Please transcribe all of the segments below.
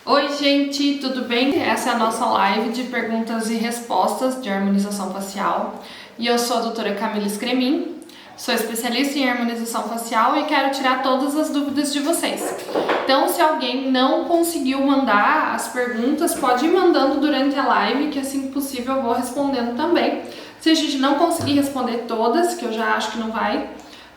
Oi gente, tudo bem? Essa é a nossa live de perguntas e respostas de harmonização facial e eu sou a doutora Camila Scremin, sou especialista em harmonização facial e quero tirar todas as dúvidas de vocês. Então, se alguém não conseguiu mandar as perguntas, pode ir mandando durante a live, que assim que possível eu vou respondendo também. Se a gente não conseguir responder todas, que eu já acho que não vai,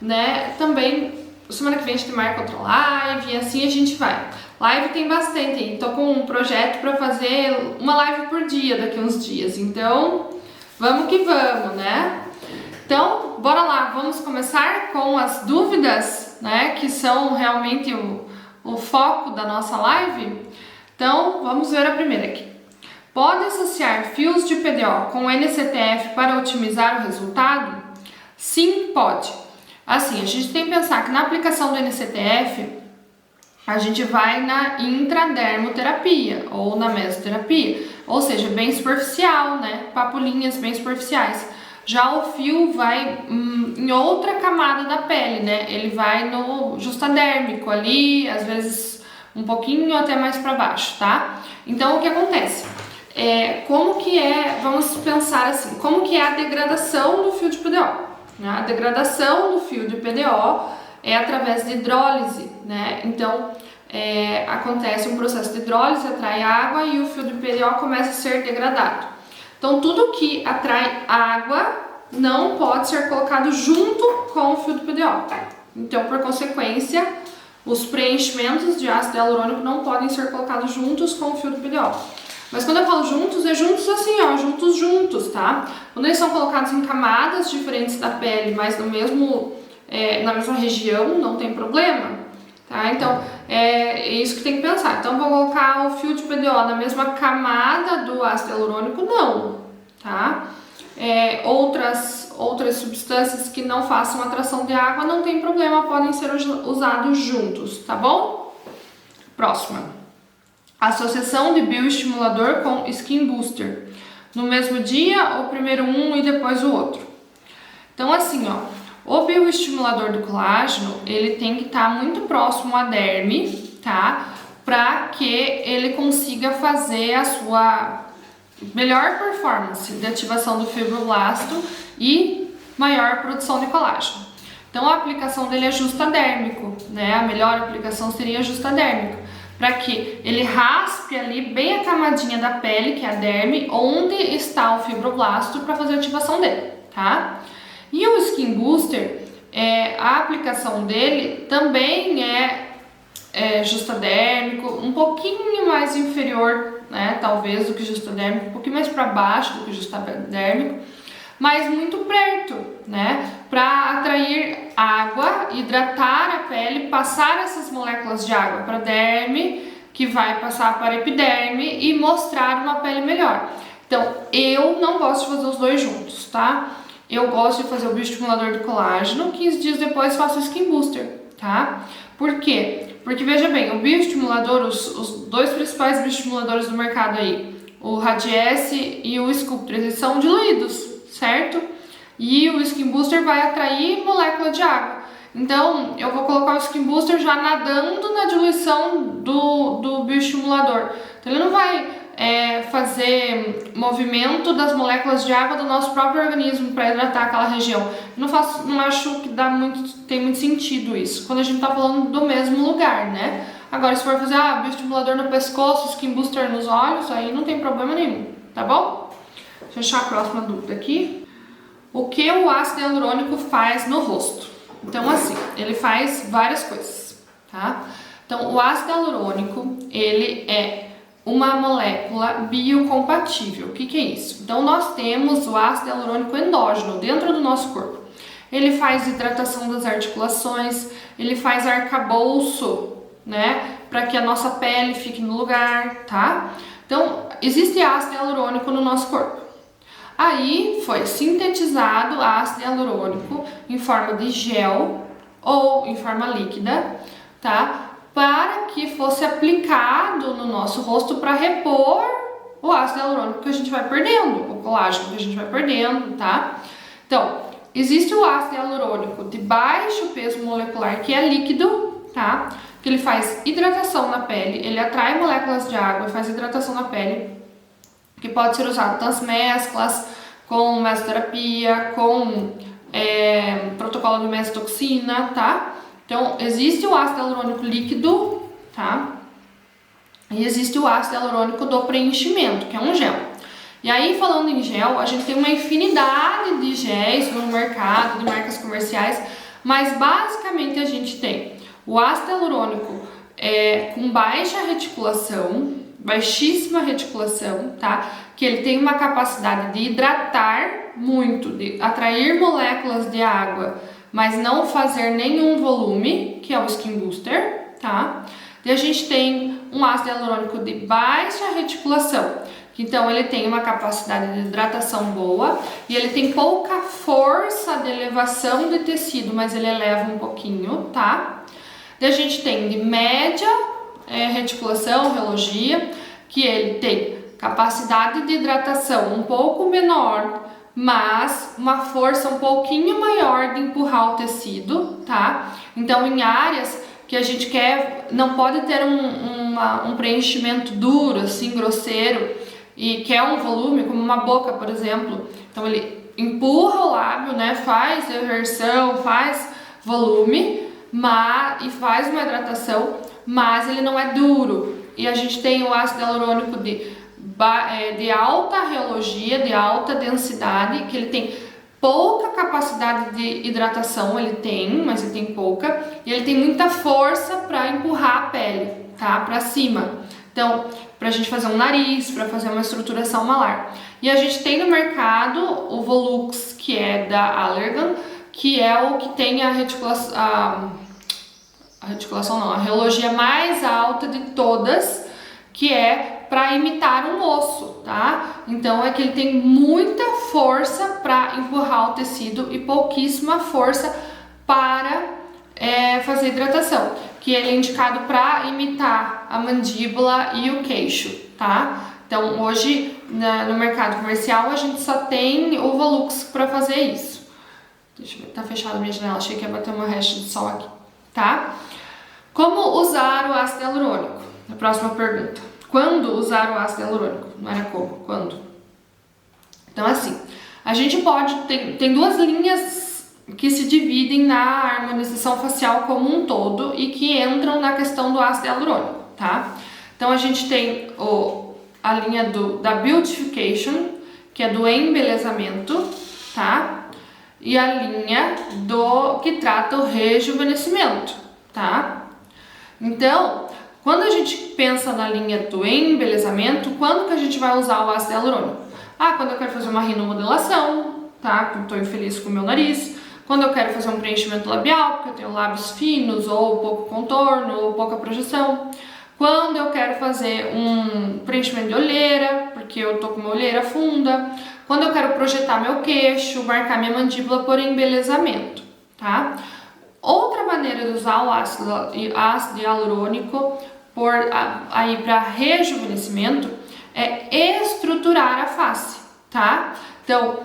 né, também semana que vem a gente marca outra live e assim a gente vai. Live tem bastante, tô com um projeto para fazer uma live por dia daqui a uns dias, então vamos que vamos, né? Então, bora lá, vamos começar com as dúvidas, né, que são realmente o foco da nossa live. Então, vamos ver a primeira aqui. Pode associar fios de PDO com NCTF para otimizar o resultado? Sim, pode. Assim, a gente tem que pensar que na aplicação do NCTF, a gente vai na intradermoterapia ou na mesoterapia, ou seja, bem superficial, né? Papulinhas bem superficiais. Já o fio vai em outra camada da pele, né? Ele vai no justadérmico ali, às vezes um pouquinho até mais para baixo, tá? Então, o que acontece? Como que é, vamos pensar assim, como que é a degradação do fio de PDO? A degradação do fio de PDO é através de hidrólise, né? Então, acontece um processo de hidrólise, atrai água e o fio de PDO começa a ser degradado. Então, tudo que atrai água não pode ser colocado junto com o fio de PDO. Então, por consequência, os preenchimentos de ácido hialurônico não podem ser colocados juntos com o fio de PDO. Mas quando eu falo juntos, é juntos assim, ó, juntos, tá? Quando eles são colocados em camadas diferentes da pele, mas no mesmo, na mesma região, não tem problema, tá? Então, é isso que tem que pensar. Então, vou colocar o fio de PDO na mesma camada do ácido hialurônico? Não, tá? Outras substâncias que não façam atração de água, não tem problema, podem ser usados juntos, tá bom? Próxima. Associação de bioestimulador com skin booster. No mesmo dia, ou primeiro um e depois o outro. Então, assim, ó, o bioestimulador do colágeno, ele tem que estar muito próximo à derme, tá? Para que ele consiga fazer a sua melhor performance de ativação do fibroblasto e maior produção de colágeno. Então, a aplicação dele é justadérmico, né? A melhor aplicação seria justadérmico, para que ele raspe ali bem a camadinha da pele, que é a derme, onde está o fibroblasto, para fazer a ativação dele, tá? E o Skin Booster, a aplicação dele também é justadérmico, um pouquinho mais inferior, né, talvez, do que justadérmico, um pouquinho mais para baixo do que justadérmico, mas muito perto, né, para atrair água, hidratar a pele, passar essas moléculas de água para a derme, que vai passar para a epiderme e mostrar uma pele melhor. Então, eu não gosto de fazer os dois juntos, tá? Eu gosto de fazer o bioestimulador do colágeno, 15 dias depois faço o Skin Booster, tá? Por quê? Porque, veja bem, o bioestimulador, os dois principais bioestimuladores do mercado aí, o Radiesse e o Sculptra, eles são diluídos, certo? E o Skin Booster vai atrair molécula de água. Então, eu vou colocar o Skin Booster já nadando na diluição do bioestimulador. Então, ele não vai fazer movimento das moléculas de água do nosso próprio organismo para hidratar aquela região. Não acho que tem muito sentido isso, quando a gente tá falando do mesmo lugar, né? Agora, se for fazer bioestimulador no pescoço, Skin Booster nos olhos, aí não tem problema nenhum, tá bom? Deixa eu achar a próxima dúvida aqui. O que o ácido hialurônico faz no rosto? Então, assim, ele faz várias coisas, tá? Então, o ácido hialurônico, ele é uma molécula biocompatível. O que é isso? Então, nós temos o ácido hialurônico endógeno dentro do nosso corpo. Ele faz hidratação das articulações, ele faz arcabouço, né? Para que a nossa pele fique no lugar, tá? Então, existe ácido hialurônico no nosso corpo. Aí foi sintetizado ácido hialurônico em forma de gel ou em forma líquida, tá? Para que fosse aplicado no nosso rosto para repor o ácido hialurônico que a gente vai perdendo, o colágeno que a gente vai perdendo, tá? Então, existe o ácido hialurônico de baixo peso molecular, que é líquido, tá? porque ele faz hidratação na pele, ele atrai moléculas de água e faz hidratação na pele, que pode ser usado nas mesclas, com mesoterapia, com protocolo de mesotoxina, tá? Então, existe o ácido hialurônico líquido, tá? E existe o ácido hialurônico do preenchimento, que é um gel. E aí, falando em gel, a gente tem uma infinidade de géis no mercado, de marcas comerciais, mas basicamente a gente tem o ácido hialurônico com baixa reticulação, baixíssima reticulação, tá? Que ele tem uma capacidade de hidratar muito, de atrair moléculas de água, mas não fazer nenhum volume, que é o Skin Booster, tá? E a gente tem um ácido hialurônico de baixa reticulação, que então ele tem uma capacidade de hidratação boa e ele tem pouca força de elevação de tecido, mas ele eleva um pouquinho, tá? E a gente tem de média reticulação, relogia, que ele tem capacidade de hidratação um pouco menor, mas uma força um pouquinho maior de empurrar o tecido, tá? Então, em áreas que a gente quer, não pode ter um preenchimento duro, assim, grosseiro, e quer um volume, como uma boca, por exemplo. Então, ele empurra o lábio, né? Faz eversão, faz volume, e faz uma hidratação, mas ele não é duro. E a gente tem o ácido hialurônico de alta reologia, de alta densidade, que ele tem pouca capacidade de hidratação, mas ele tem pouca, e ele tem muita força para empurrar a pele, tá? Para cima. Então, pra gente fazer um nariz, para fazer uma estruturação malar. E a gente tem no mercado o Volux, que é da Allergan, que é o que tem a reologia mais alta de todas, que é para imitar um osso, tá? Então é que ele tem muita força para empurrar o tecido e pouquíssima força para fazer hidratação, que ele é indicado para imitar a mandíbula e o queixo, tá? Então hoje no mercado comercial a gente só tem o Volux para fazer isso. Deixa eu ver, tá fechada a minha janela, achei que ia bater uma resta de sol aqui, tá? Como usar o ácido hialurônico? A próxima pergunta. Quando usar o ácido hialurônico? Não era como, quando? Então assim, a gente tem duas linhas que se dividem na harmonização facial como um todo e que entram na questão do ácido hialurônico, tá? Então a gente tem a linha da beautification, que é do embelezamento, tá? E a linha que trata o rejuvenescimento, tá? Então, quando a gente pensa na linha do embelezamento, quando que a gente vai usar o ácido hialurônico? Quando eu quero fazer uma rinomodelação, tá? Quando estou infeliz com o meu nariz. Quando eu quero fazer um preenchimento labial, porque eu tenho lábios finos, ou pouco contorno, ou pouca projeção. Quando eu quero fazer um preenchimento de olheira, porque eu tô com uma olheira funda. Quando eu quero projetar meu queixo, marcar minha mandíbula por embelezamento, tá? Outra maneira de usar o ácido hialurônico para rejuvenescimento é estruturar a face, tá? Então,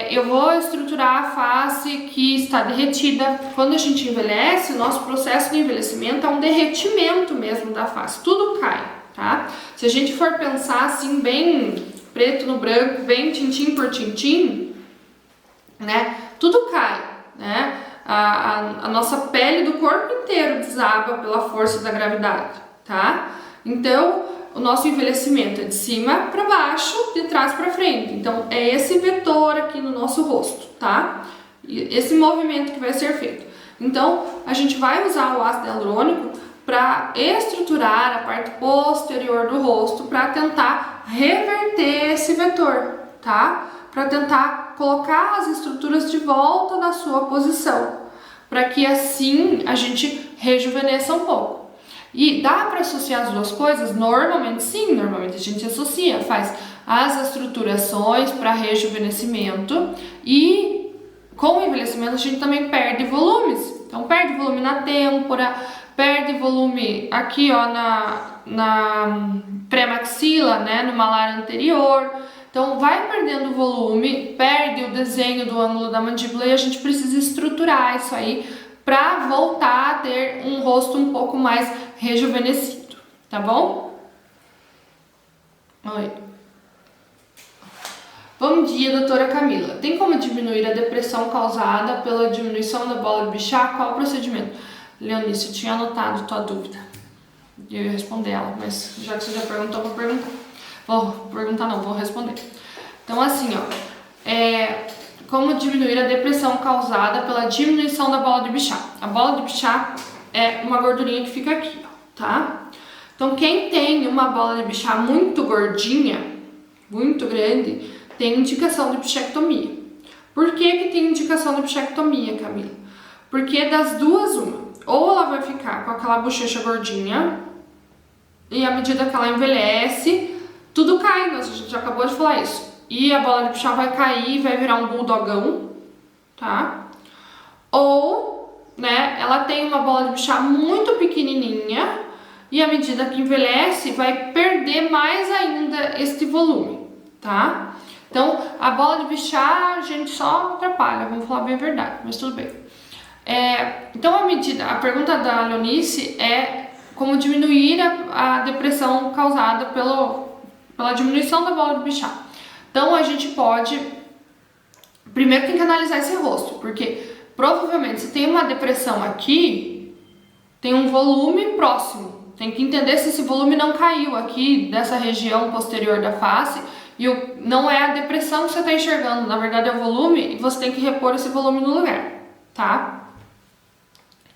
eu vou estruturar a face que está derretida. Quando a gente envelhece, o nosso processo de envelhecimento é um derretimento mesmo da face, tudo cai, tá? Se a gente for pensar assim, bem preto no branco, bem tintim por tintim, né? Tudo cai, né? A nossa pele do corpo inteiro desaba pela força da gravidade, tá? Então, o nosso envelhecimento é de cima para baixo, de trás para frente. Então, é esse vetor aqui no nosso rosto, tá? E esse movimento que vai ser feito. Então, a gente vai usar o ácido hialurônico para estruturar a parte posterior do rosto, para tentar reverter esse vetor, tá? Para tentar colocar as estruturas de volta na sua posição, para que assim a gente rejuvenesça um pouco. E dá para associar as duas coisas? Normalmente sim, normalmente a gente associa, faz as estruturações para rejuvenescimento e com o envelhecimento a gente também perde volumes. Então perde volume na têmpora, perde volume aqui ó, na pré-maxila, né, no malar anterior. Então vai perdendo volume, perde o desenho do ângulo da mandíbula e a gente precisa estruturar isso aí para voltar a ter um rosto um pouco mais rejuvenescido, tá bom? Oi. Bom dia, doutora Camila. Tem como diminuir a depressão causada pela diminuição da bola de Bichat? Qual o procedimento? Leonice, eu tinha anotado tua dúvida. Eu ia responder ela, mas já que você já perguntou, vou perguntar. Vou responder. Então, assim, como diminuir a depressão causada pela diminuição da bola de Bichat? A bola de Bichat é uma gordurinha que fica aqui, ó, tá? Então, quem tem uma bola de Bichat muito gordinha, muito grande, tem indicação de bichectomia. Por que tem indicação de bichectomia, Camila? Porque das duas, uma. Ou ela vai ficar com aquela bochecha gordinha, e à medida que ela envelhece, tudo cai, a gente já acabou de falar isso. E a bola de Bichat vai cair e vai virar um buldogão, tá? Ou, né, ela tem uma bola de Bichat muito pequenininha, e à medida que envelhece, vai perder mais ainda este volume, tá? Então, a bola de Bichat, a gente só atrapalha, vamos falar bem a verdade, mas tudo bem. Então, a pergunta da Leonice é como diminuir a depressão causada pela diminuição da bola de Bichat. Então, a gente pode, primeiro tem que analisar esse rosto, porque provavelmente se tem uma depressão aqui, tem um volume próximo. Tem que entender se esse volume não caiu aqui dessa região posterior da face, e não é a depressão que você está enxergando, na verdade é o volume, e você tem que repor esse volume no lugar, tá?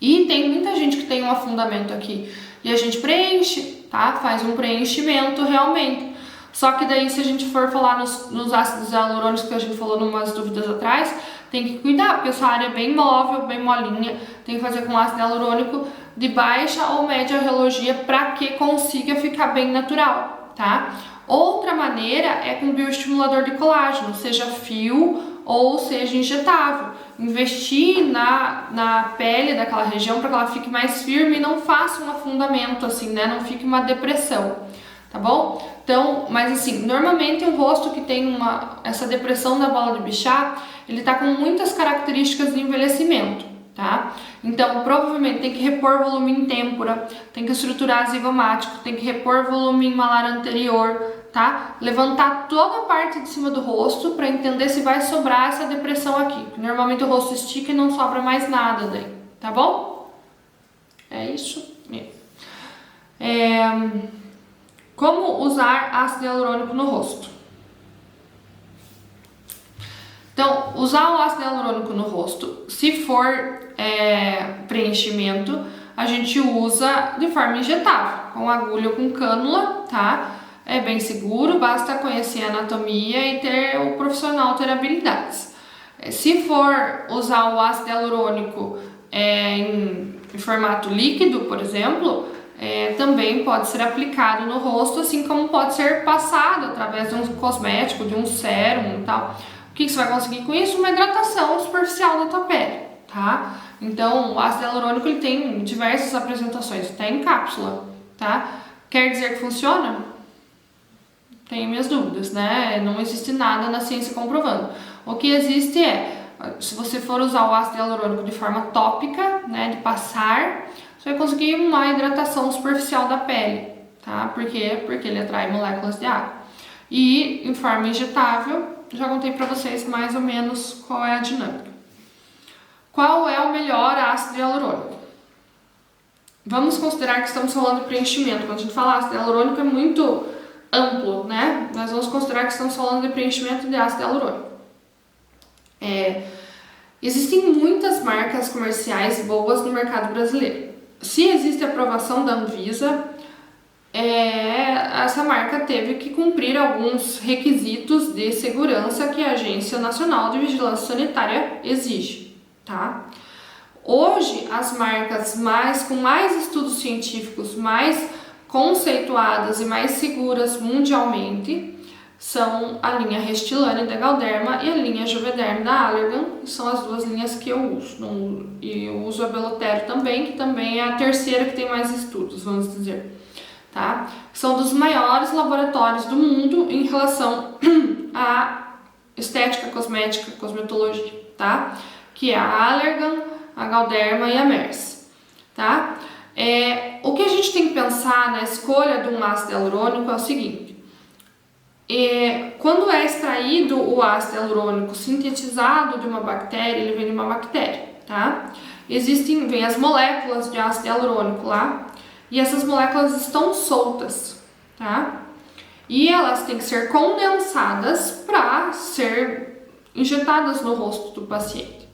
E tem muita gente que tem um afundamento aqui, e a gente preenche, tá? Faz um preenchimento realmente. Só que daí, se a gente for falar nos ácidos hialurônicos que a gente falou numas dúvidas atrás, tem que cuidar, porque essa área é bem móvel, bem molinha, tem que fazer com ácido hialurônico de baixa ou média reologia para que consiga ficar bem natural, tá? Outra maneira é com bioestimulador de colágeno, seja fio ou seja injetável. Investir na pele daquela região para que ela fique mais firme e não faça um afundamento assim, né? Não fique uma depressão, tá bom? Então, mas assim, normalmente um rosto que tem essa depressão da bola de Bichat, ele tá com muitas características de envelhecimento, tá? Então, provavelmente tem que repor volume em têmpora, tem que estruturar zigomático, tem que repor volume em malar anterior, tá? Levantar toda a parte de cima do rosto para entender se vai sobrar essa depressão aqui. Normalmente o rosto estica e não sobra mais nada daí, tá bom? É isso. Como usar ácido hialurônico no rosto? Então, usar o ácido hialurônico no rosto, se for preenchimento, a gente usa de forma injetável, com agulha ou com cânula, tá? É bem seguro, basta conhecer a anatomia e ter o profissional ter habilidades. Se for usar o ácido hialurônico em formato líquido, por exemplo, também pode ser aplicado no rosto, assim como pode ser passado através de um cosmético, de um sérum e tal. O que você vai conseguir com isso? Uma hidratação superficial da tua pele, tá? Então, o ácido hialurônico ele tem diversas apresentações, até em cápsula, tá? Quer dizer que funciona? Tenho minhas dúvidas, né? Não existe nada na ciência comprovando. O que existe se você for usar o ácido hialurônico de forma tópica, né, de passar, você vai conseguir uma hidratação superficial da pele, tá? Por quê? Porque ele atrai moléculas de água. E em forma injetável, já contei para vocês mais ou menos qual é a dinâmica. Qual é o melhor ácido hialurônico? Vamos considerar que estamos falando de preenchimento. Quando a gente fala ácido hialurônico é muito amplo, né? Nós vamos considerar que estamos falando de preenchimento de ácido hialurônico. Existem muitas marcas comerciais boas no mercado brasileiro. Se existe aprovação da Anvisa, essa marca teve que cumprir alguns requisitos de segurança que a Agência Nacional de Vigilância Sanitária exige, tá? Hoje, as marcas com mais estudos científicos, mais conceituadas e mais seguras mundialmente são a linha Restylane da Galderma e a linha Juvederm da Allergan, que são as duas linhas que eu uso. E eu uso a Belotero também, que também é a terceira que tem mais estudos, vamos dizer. Tá? São dos maiores laboratórios do mundo em relação à estética, cosmética, cosmetologia, tá? Que é a Allergan, a Galderma e a Merz, tá? O que a gente tem que pensar na escolha de um ácido hialurônico é o seguinte: quando é extraído o ácido hialurônico sintetizado de uma bactéria, ele vem de uma bactéria, tá? Vem as moléculas de ácido hialurônico lá, e essas moléculas estão soltas, tá? E elas têm que ser condensadas para ser injetadas no rosto do paciente.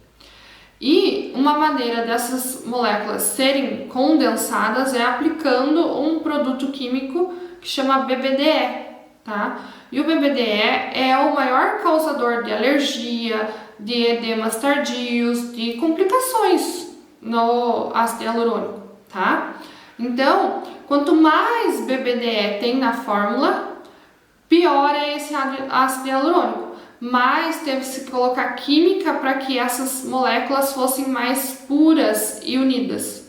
E uma maneira dessas moléculas serem condensadas é aplicando um produto químico que chama BBDE, tá? E o BBDE é o maior causador de alergia, de edemas tardios, de complicações no ácido hialurônico, tá? Então, quanto mais BBDE tem na fórmula, pior é esse ácido hialurônico. Mas teve-se que colocar química para que essas moléculas fossem mais puras e unidas.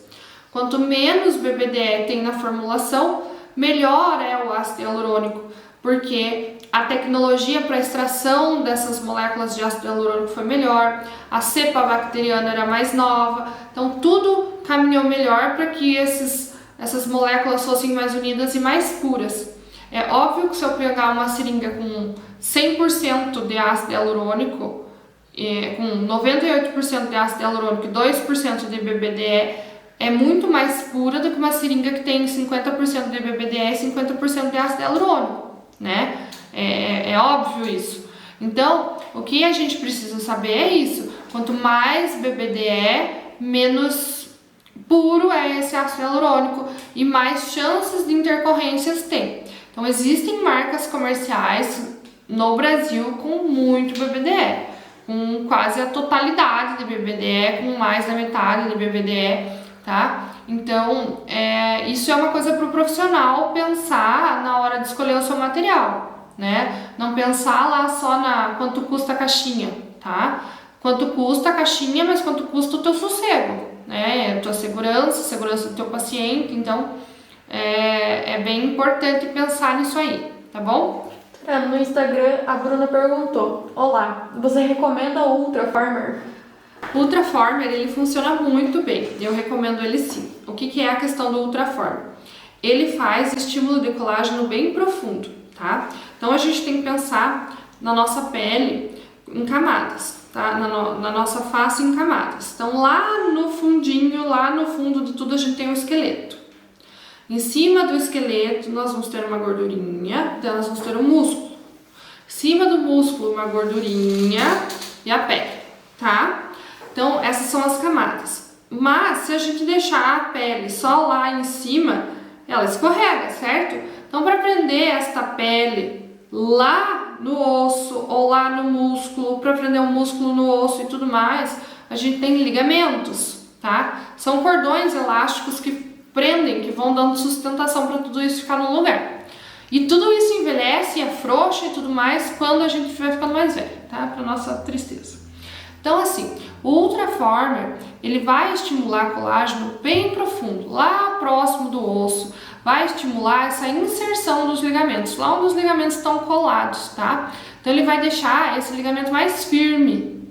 Quanto menos BBDE tem na formulação, melhor é o ácido hialurônico, porque a tecnologia para extração dessas moléculas de ácido hialurônico foi melhor, a cepa bacteriana era mais nova, então tudo caminhou melhor para que essas moléculas fossem mais unidas e mais puras. É óbvio que se eu pegar uma seringa com 100% de ácido hialurônico, com 98% de ácido hialurônico e 2% de BBDE, é muito mais pura do que uma seringa que tem 50% de BBDE e 50% de ácido hialurônico, né? É óbvio isso. Então, o que a gente precisa saber é isso: quanto mais BBDE, menos puro é esse ácido hialurônico e mais chances de intercorrências tem. Então, existem marcas comerciais no Brasil com muito BBDE, com quase a totalidade de BBDE, com mais da metade de BBDE, tá? Então, isso é uma coisa para o profissional pensar na hora de escolher o seu material, né? Não pensar lá só na quanto custa a caixinha, tá? Quanto custa a caixinha, mas quanto custa o teu sossego, né? A tua segurança do teu paciente. Então, é bem importante pensar nisso aí, tá bom? No Instagram, a Bruna perguntou: olá, você recomenda o Ultraformer? O Ultraformer, ele funciona muito bem, eu recomendo ele sim. O que é a questão do Ultraformer? Ele faz estímulo de colágeno bem profundo, tá? Então a gente tem que pensar na nossa pele em camadas, tá? Na nossa face em camadas. Então lá no fundinho, lá no fundo de tudo, a gente tem o esqueleto. Em cima do esqueleto nós vamos ter uma gordurinha, então nós vamos ter um músculo. Em cima do músculo, uma gordurinha e a pele, tá? Então essas são as camadas. Mas se a gente deixar a pele só lá em cima, ela escorrega, certo? Então, para prender esta pele lá no osso ou lá no músculo, para prender o músculo no osso e tudo mais, a gente tem ligamentos, tá? São cordões elásticos que prendem, que vão dando sustentação para tudo isso ficar no lugar. E tudo isso envelhece, afrouxa e tudo mais quando a gente vai ficando mais velho, tá? Para nossa tristeza. Então, assim, o Ultraformer, ele vai estimular colágeno bem profundo, lá próximo do osso, vai estimular essa inserção dos ligamentos, lá onde os ligamentos estão colados, tá? Então, ele vai deixar esse ligamento mais firme.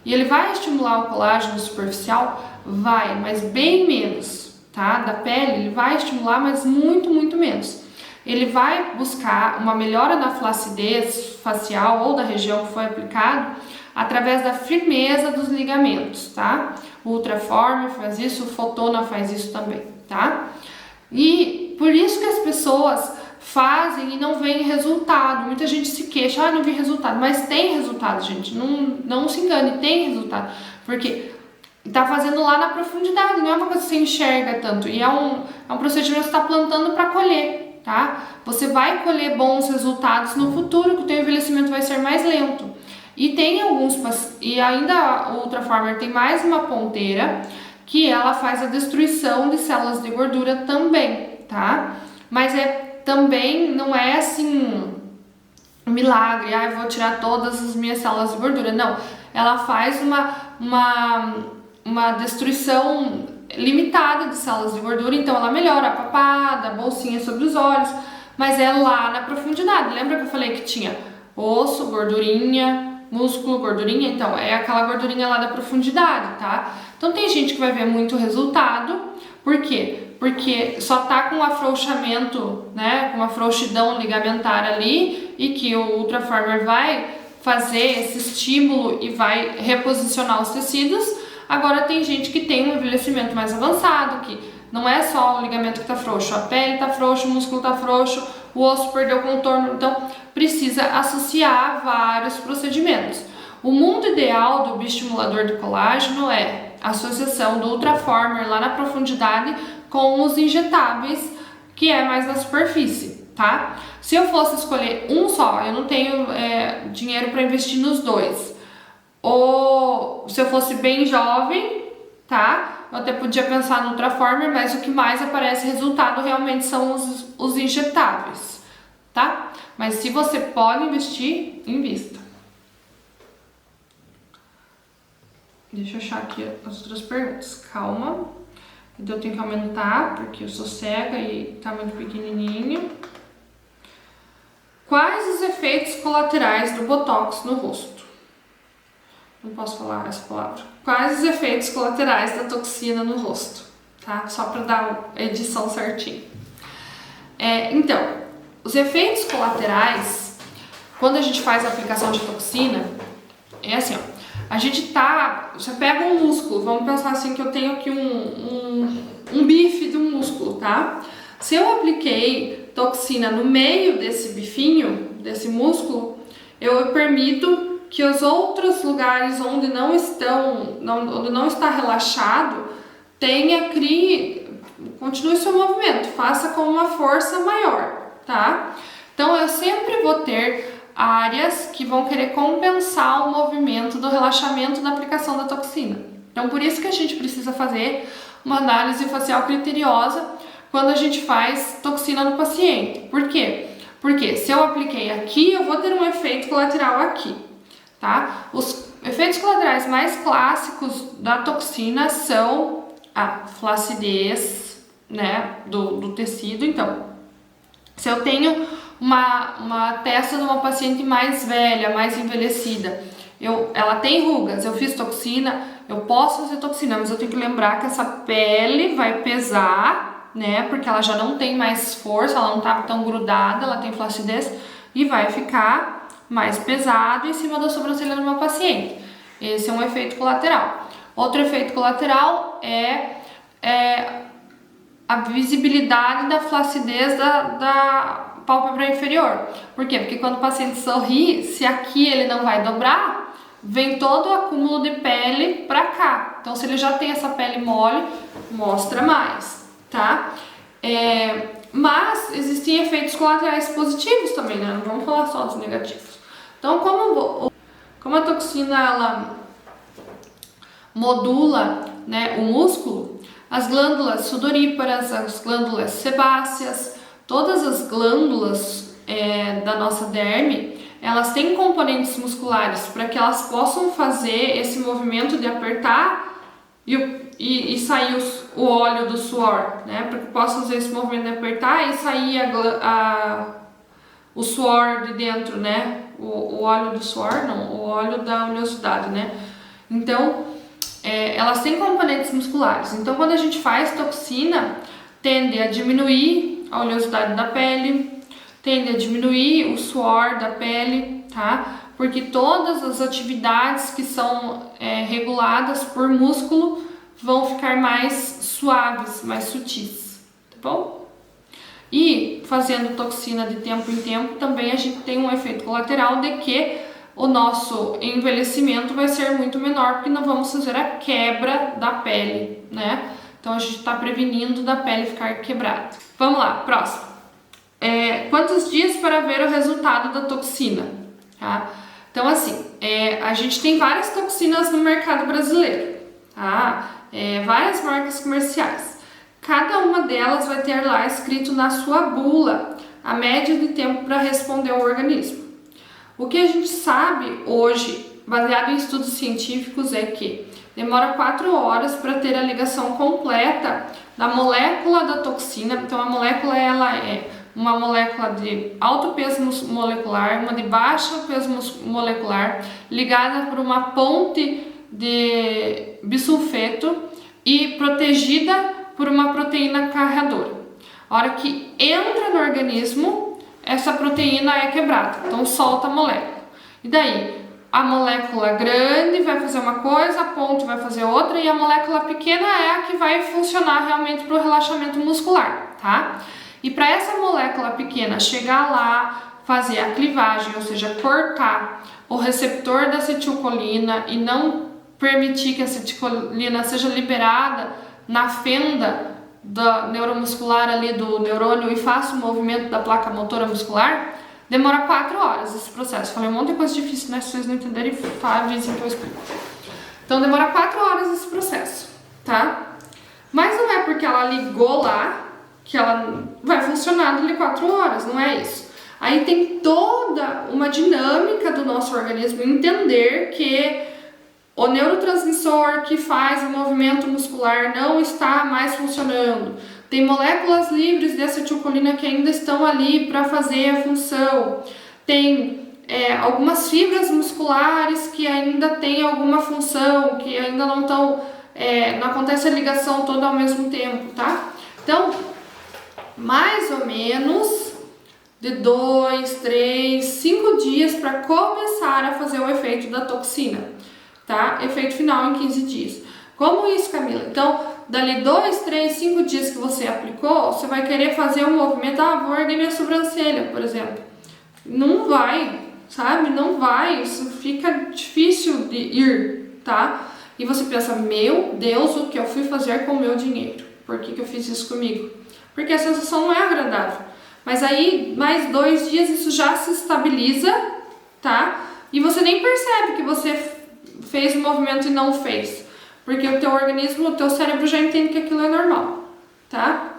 E ele vai estimular o colágeno superficial? Vai, mas bem menos, tá? Da pele, ele vai estimular, mas muito, muito menos. Ele vai buscar uma melhora na flacidez facial ou da região que foi aplicado através da firmeza dos ligamentos, tá? O Ultraformer faz isso, o Fotona faz isso também, tá? E por isso que as pessoas fazem e não veem resultado. Muita gente se queixa, não vi resultado, mas tem resultado, gente. Não se engane, tem resultado. Porque tá fazendo lá na profundidade, não é uma coisa que você enxerga tanto. E é um procedimento que você está plantando para colher, tá? Você vai colher bons resultados no futuro, que o teu envelhecimento vai ser mais lento. E tem e ainda o Ultraformer tem mais uma ponteira, que ela faz a destruição de células de gordura também, tá? Mas também não é assim um milagre, eu vou tirar todas as minhas células de gordura. Não, ela faz uma destruição limitada de células de gordura, então ela melhora a papada, a bolsinha sobre os olhos, mas é lá na profundidade. Lembra que eu falei que tinha osso, gordurinha, Músculo, gordurinha, então, é aquela gordurinha lá da profundidade, tá? Então tem gente que vai ver muito resultado, por quê? Porque só tá com afrouxamento, né, com uma frouxidão ligamentar ali, e que o Ultraformer vai fazer esse estímulo e vai reposicionar os tecidos. Agora tem gente que tem um envelhecimento mais avançado, que não é só o ligamento que tá frouxo, a pele tá frouxa, o músculo tá frouxo, o osso perdeu o contorno, então precisa associar vários procedimentos. O mundo ideal do bioestimulador de colágeno é a associação do Ultraformer lá na profundidade com os injetáveis, que é mais na superfície, tá? Se eu fosse escolher um só, eu não tenho dinheiro para investir nos dois, ou se eu fosse bem jovem, tá? Eu até podia pensar no Ultraformer, mas o que mais aparece resultado realmente são os injetáveis, tá? Mas se você pode investir, invista. Deixa eu achar aqui as outras perguntas. Calma. Então eu tenho que aumentar, porque eu sou cega e tá muito pequenininho. Quais os efeitos colaterais do Botox no rosto? Não posso falar essa palavra. Quais os efeitos colaterais da toxina no rosto? Tá? Só para dar a edição certinho. Então, os efeitos colaterais, quando a gente faz a aplicação de toxina, é assim, ó. Você pega um músculo, vamos pensar assim que eu tenho aqui um bife de um músculo, tá? Se eu apliquei toxina no meio desse bifinho, desse músculo, eu permito que os outros lugares onde não está relaxado, continue seu movimento, faça com uma força maior, tá? Então eu sempre vou ter áreas que vão querer compensar o movimento do relaxamento da aplicação da toxina. Então por isso que a gente precisa fazer uma análise facial criteriosa quando a gente faz toxina no paciente. Por quê? Porque se eu apliquei aqui, eu vou ter um efeito colateral aqui, tá? Os efeitos colaterais mais clássicos da toxina são a flacidez, né, do tecido. Então, se eu tenho uma testa de uma paciente mais velha, mais envelhecida, ela tem rugas, eu fiz toxina, eu posso fazer toxina, mas eu tenho que lembrar que essa pele vai pesar, né, porque ela já não tem mais força, ela não tá tão grudada, ela tem flacidez e vai ficar mais pesado em cima da sobrancelha do meu paciente. Esse é um efeito colateral. Outro efeito colateral é a visibilidade da flacidez da pálpebra inferior. Por quê? Porque quando o paciente sorri, se aqui ele não vai dobrar, vem todo o acúmulo de pele pra cá. Então, se ele já tem essa pele mole, mostra mais, tá? Mas existem efeitos colaterais positivos também, né? Não vamos falar só dos negativos. Então, como a toxina ela modula, né, o músculo, as glândulas sudoríparas, as glândulas sebáceas, todas as glândulas da nossa derme, elas têm componentes musculares para que elas possam fazer esse movimento de apertar e sair o óleo do suor, né? Para que possa fazer esse movimento de apertar e sair o suor de dentro, né? O óleo do suor, não, o óleo da oleosidade, né? Então, elas têm componentes musculares. Então, quando a gente faz toxina, tende a diminuir a oleosidade da pele, tende a diminuir o suor da pele, tá? Porque todas as atividades que são reguladas por músculo vão ficar mais suaves, mais sutis, tá bom? E fazendo toxina de tempo em tempo, também a gente tem um efeito colateral de que o nosso envelhecimento vai ser muito menor, porque não vamos fazer a quebra da pele, né? Então a gente está prevenindo da pele ficar quebrada. Vamos lá, próximo. Quantos dias para ver o resultado da toxina? Tá? Então assim, a gente tem várias toxinas no mercado brasileiro, tá? Várias marcas comerciais. Cada uma delas vai ter lá escrito na sua bula a média de tempo para responder ao organismo. O que a gente sabe hoje, baseado em estudos científicos, é que demora 4 horas para ter a ligação completa da molécula da toxina. Então a molécula ela é uma molécula de alto peso molecular, uma de baixo peso molecular, ligada por uma ponte de bisulfeto e protegida por uma proteína carreadora. A hora que entra no organismo, essa proteína é quebrada, então solta a molécula. E daí, a molécula grande vai fazer uma coisa, a ponte vai fazer outra, e a molécula pequena é a que vai funcionar realmente para o relaxamento muscular, tá? E para essa molécula pequena chegar lá, fazer a clivagem, ou seja, cortar o receptor da acetilcolina e não permitir que a acetilcolina seja liberada na fenda da neuromuscular ali do neurônio e faça o movimento da placa motora muscular, demora 4 horas esse processo. Falei um monte de coisa difícil, né? Se vocês não entenderem, avisem que eu explico. Então demora 4 horas esse processo, tá? Mas não é porque ela ligou lá que ela vai funcionar dali 4 horas, não é isso. Aí tem toda uma dinâmica do nosso organismo entender que o neurotransmissor que faz o movimento muscular não está mais funcionando. Tem moléculas livres de acetilcolina que ainda estão ali para fazer a função. Tem algumas fibras musculares que ainda têm alguma função, que ainda não estão, não acontece a ligação toda ao mesmo tempo, tá? Então, mais ou menos de 2, 3, 5 dias para começar a fazer o efeito da toxina, tá? Efeito final em 15 dias. Como isso, Camila? Então, dali 2, 3, 5 dias que você aplicou, você vai querer fazer um movimento, vou erguer minha sobrancelha, por exemplo. Não vai, sabe? Não vai, isso fica difícil de ir, tá? E você pensa, meu Deus, o que eu fui fazer com o meu dinheiro? Por que eu fiz isso comigo? Porque a sensação não é agradável. Mas aí, mais 2 dias, isso já se estabiliza, tá? E você nem percebe que você fez o movimento e não fez. Porque o teu organismo, o teu cérebro já entende que aquilo é normal, tá?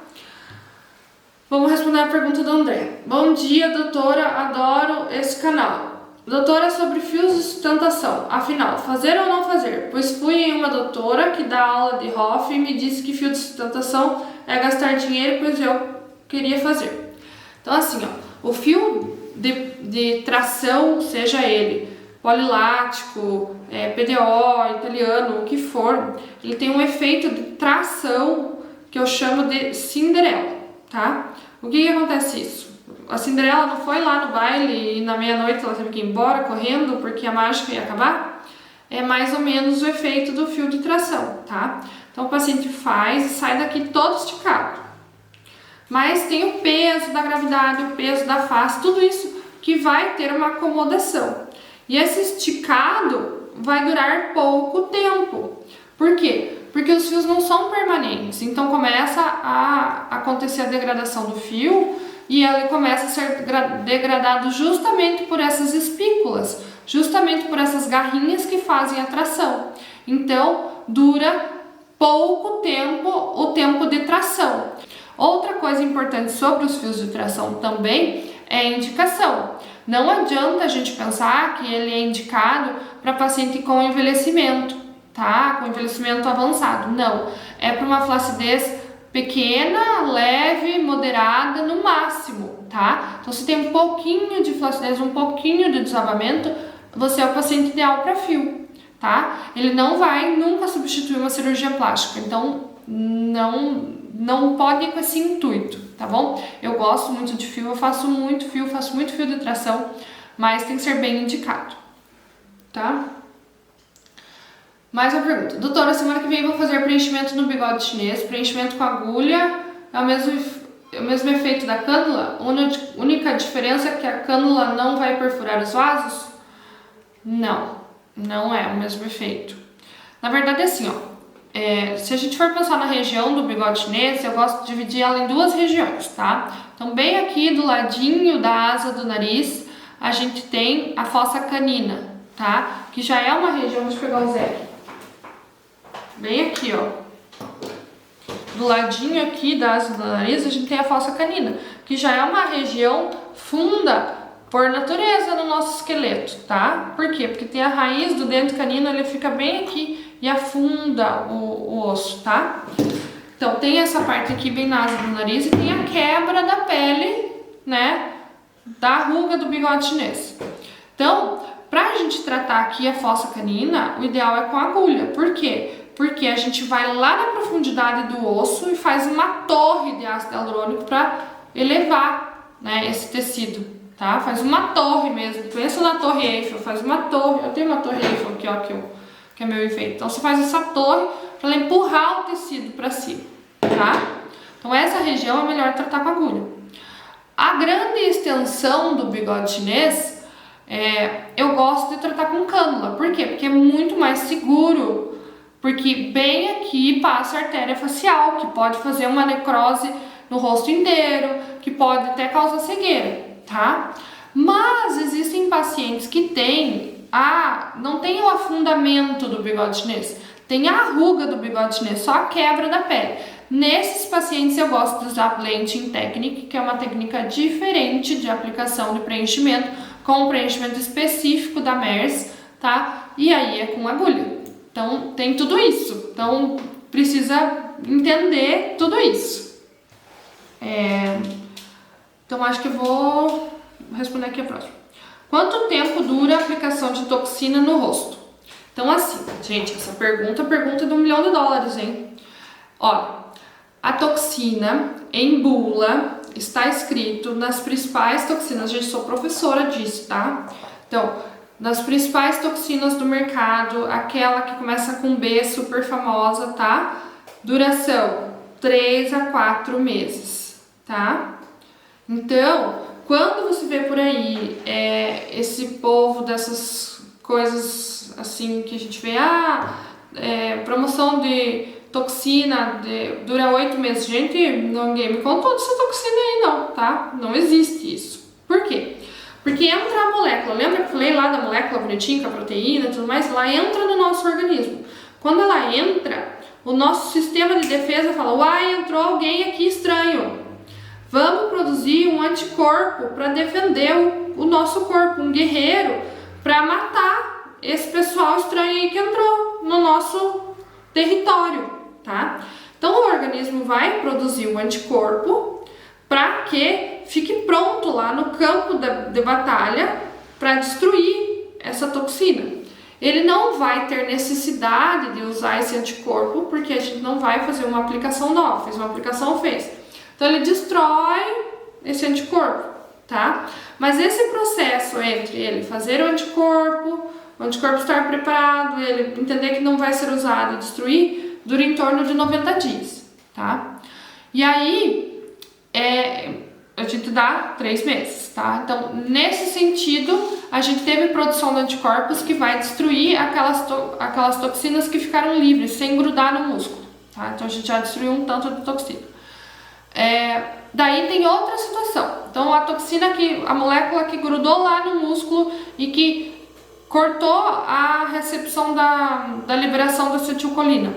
Vamos responder a pergunta do André. Bom dia, doutora, adoro esse canal. Doutora, sobre fios de sustentação. Afinal, fazer ou não fazer? Pois fui em uma doutora que dá aula de Hoff e me disse que fio de sustentação é gastar dinheiro, pois eu queria fazer. Então assim, ó, o fio de tração, seja ele polilático, PDO, italiano, o que for, ele tem um efeito de tração que eu chamo de Cinderela, tá? O que acontece isso? A Cinderela não foi lá no baile e na meia-noite ela teve que ir embora correndo porque a mágica ia acabar? É mais ou menos o efeito do fio de tração, tá? Então o paciente faz e sai daqui todo esticado. Mas tem o peso da gravidade, o peso da face, tudo isso que vai ter uma acomodação. E esse esticado vai durar pouco tempo. Por quê? Porque os fios não são permanentes. Então começa a acontecer a degradação do fio e ele começa a ser degradado justamente por essas espículas, justamente por essas garrinhas que fazem a tração. Então dura pouco tempo o tempo de tração. Outra coisa importante sobre os fios de tração também é a indicação. Não adianta a gente pensar que ele é indicado para paciente com envelhecimento, tá? Com envelhecimento avançado. Não. É para uma flacidez pequena, leve, moderada no máximo, tá? Então, se tem um pouquinho de flacidez, um pouquinho de desabamento, você é o paciente ideal para fio, tá? Ele não vai nunca substituir uma cirurgia plástica. Então, não pode ir com esse intuito, tá bom? Eu gosto muito de fio, eu faço muito fio de tração, mas tem que ser bem indicado, tá? Mais uma pergunta. Doutora, semana que vem vou fazer preenchimento no bigode chinês, preenchimento com agulha, é o mesmo efeito da cânula? A única diferença é que a cânula não vai perfurar os vasos? Não é o mesmo efeito. Na verdade é assim, ó. Se a gente for pensar na região do bigode chinês, eu gosto de dividir ela em 2 regiões, tá? Então, bem aqui do ladinho da asa do nariz, a gente tem a fossa canina, tá? Que já é uma região, deixa eu pegar o Zé. Bem aqui, ó. Do ladinho aqui da asa do nariz, a gente tem a fossa canina, que já é uma região funda por natureza no nosso esqueleto, tá? Por quê? Porque tem a raiz do dente canino, ele fica bem aqui e afunda o osso, tá? Então, tem essa parte aqui bem na asa do nariz e tem a quebra da pele né, da ruga do bigode chinês. Então, pra gente tratar aqui a fossa canina, o ideal é com agulha. Por quê? Porque a gente vai lá na profundidade do osso e faz uma torre de ácido hialurônico para elevar, né, esse tecido, tá? Faz uma torre mesmo. Pensa na torre Eiffel, faz uma torre. Eu tenho uma torre Eiffel aqui, ó, que é meu efeito. Então você faz essa torre para ela empurrar o tecido para cima, tá? Então essa região é melhor tratar com agulha. A grande extensão do bigode chinês, eu gosto de tratar com cânula. Por quê? Porque é muito mais seguro. Porque bem aqui passa a artéria facial, que pode fazer uma necrose no rosto inteiro, que pode até causar cegueira, tá? Mas existem pacientes que não tem o afundamento do bigode chinês, tem a ruga do bigode chinês, só a quebra da pele. Nesses pacientes eu gosto de usar Blenching Technique, que é uma técnica diferente de aplicação de preenchimento, com um preenchimento específico da MERS, tá? E aí é com agulha. Então, tem tudo isso. Então, precisa entender tudo isso. Então, acho que eu vou responder aqui a próxima. Quanto tempo dura a aplicação de toxina no rosto? Então, assim, gente, essa pergunta é pergunta de $1 milhão, hein? Olha, a toxina em bula está escrito nas principais toxinas. Gente, sou professora disso, tá? Então, das principais toxinas do mercado, aquela que começa com B, super famosa, tá? Duração 3 a 4 meses, tá? Então, quando você vê por aí esse povo dessas coisas assim que a gente vê, promoção de toxina dura 8 meses. Gente, ninguém me contou dessa toxina aí não, tá? Não existe isso. Por quê? Porque entra a molécula, lembra que eu falei lá da molécula bonitinha, com a proteína e tudo mais? Ela entra no nosso organismo. Quando ela entra, o nosso sistema de defesa fala, uai, entrou alguém aqui estranho. Vamos produzir um anticorpo para defender o nosso corpo, um guerreiro, para matar esse pessoal estranho aí que entrou no nosso território, tá? Então o organismo vai produzir um anticorpo para que fique pronto lá no campo de batalha para destruir essa toxina. Ele não vai ter necessidade de usar esse anticorpo porque a gente não vai fazer uma aplicação nova, fez uma aplicação, fez. Então ele destrói esse anticorpo, tá? Mas esse processo entre ele fazer o anticorpo estar preparado, ele entender que não vai ser usado e destruir, dura em torno de 90 dias, tá? E aí, a gente dá 3 meses, tá? Então, nesse sentido, a gente teve produção de anticorpos que vai destruir aquelas toxinas que ficaram livres, sem grudar no músculo, tá? Então, a gente já destruiu um tanto de toxina. Daí tem outra situação. Então, a molécula que grudou lá no músculo e que cortou a recepção da liberação da acetilcolina.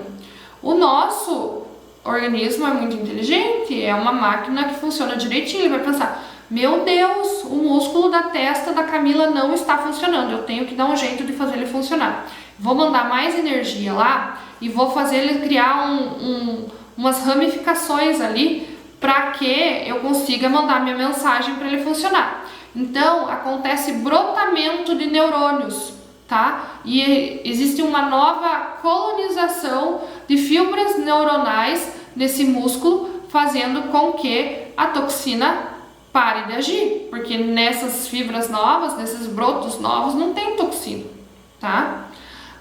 O nosso organismo é muito inteligente, é uma máquina que funciona direitinho, ele vai pensar, meu Deus, o músculo da testa da Camila não está funcionando, eu tenho que dar um jeito de fazer ele funcionar. Vou mandar mais energia lá e vou fazer ele criar umas ramificações ali para que eu consiga mandar minha mensagem para ele funcionar. Então, acontece brotamento de neurônios, tá? E existe uma nova colonização de fibras neuronais nesse músculo, fazendo com que a toxina pare de agir, porque nessas fibras novas, nesses brotos novos, não tem toxina, tá?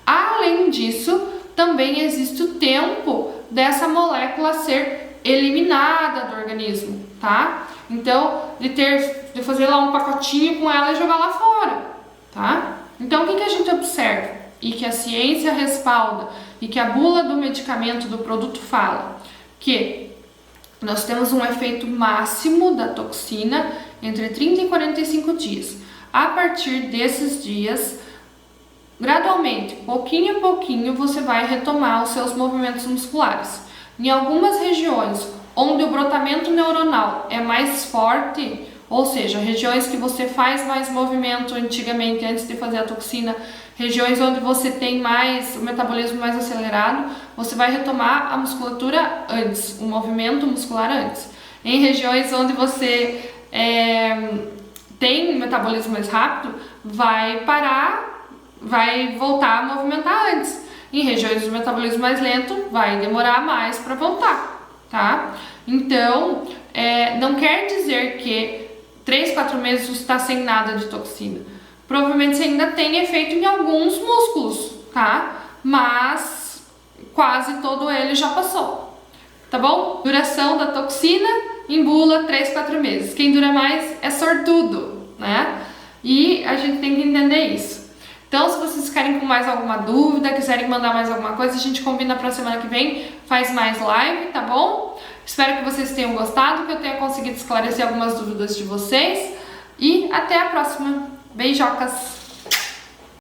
Além disso, também existe o tempo dessa molécula ser eliminada do organismo, tá? Então, de fazer lá um pacotinho com ela e jogar lá fora, tá? Então, o que a gente observa e que a ciência respalda e que a bula do medicamento, do produto fala? Que nós temos um efeito máximo da toxina entre 30 e 45 dias. A partir desses dias, gradualmente, pouquinho a pouquinho, você vai retomar os seus movimentos musculares. Em algumas regiões onde o brotamento neuronal é mais forte, ou seja, regiões que você faz mais movimento antigamente, antes de fazer a toxina, regiões onde você tem o metabolismo mais acelerado, você vai retomar a musculatura antes, o movimento muscular antes. Em regiões onde você tem metabolismo mais rápido, vai parar, vai voltar a movimentar antes. Em regiões de metabolismo mais lento, vai demorar mais para voltar, tá? Então, não quer dizer que 3, 4 meses você está sem nada de toxina. Provavelmente você ainda tem efeito em alguns músculos, tá? Mas quase todo ele já passou, tá bom? Duração da toxina em bula 3, 4 meses. Quem dura mais é sortudo, né? E a gente tem que entender isso. Então, se vocês ficarem com mais alguma dúvida, quiserem mandar mais alguma coisa, a gente combina pra semana que vem, faz mais live, tá bom? Espero que vocês tenham gostado, que eu tenha conseguido esclarecer algumas dúvidas de vocês. E até a próxima. Beijocas!